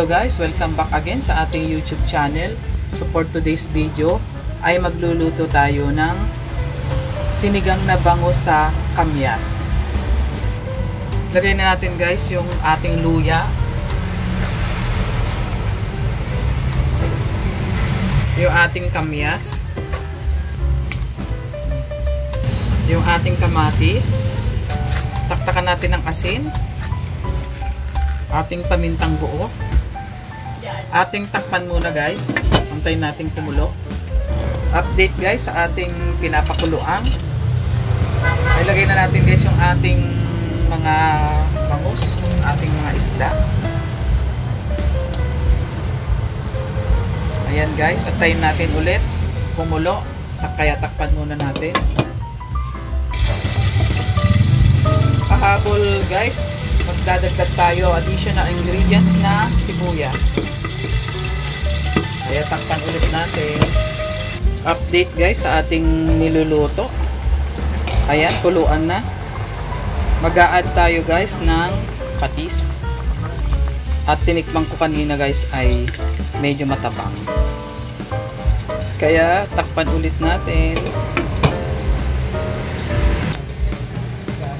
guys, welcome back again sa ating YouTube channel. So for today's video ay magluluto tayo ng sinigang na bangus sa kamyas. Lagay na natin guys yung ating luya, yung ating kamyas, yung ating kamatis, taktakan natin ng asin, ating pamintang buo, ating takpan muna guys, antayin natin kumulo. Update guys sa ating pinapakuluan. Ilagay na natin guys yung ating mga bangus, ating mga isda. Ayan guys, antayin natin ulit kumulo, kaya takpan muna natin. Pahabol guys, magdadagdag tayo additional ingredients na sibuyas. Kaya takpan ulit natin. Update guys sa ating niluluto. Ayan, kuluan na. Mag-a-add tayo guys ng patis. At tinikman ko kanina guys ay medyo matabang. Kaya takpan ulit natin.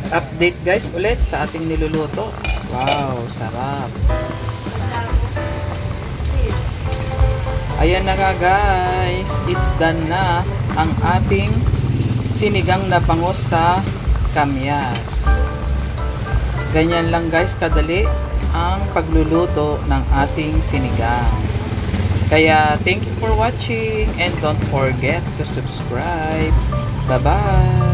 Update guys ulit sa ating niluluto. Wow, sarap. Ayan na nga guys, it's done na ang ating sinigang na bangus sa kamyas. Ganyan lang guys kadali ang pagluluto ng ating sinigang. Kaya thank you for watching and don't forget to subscribe. Bye bye.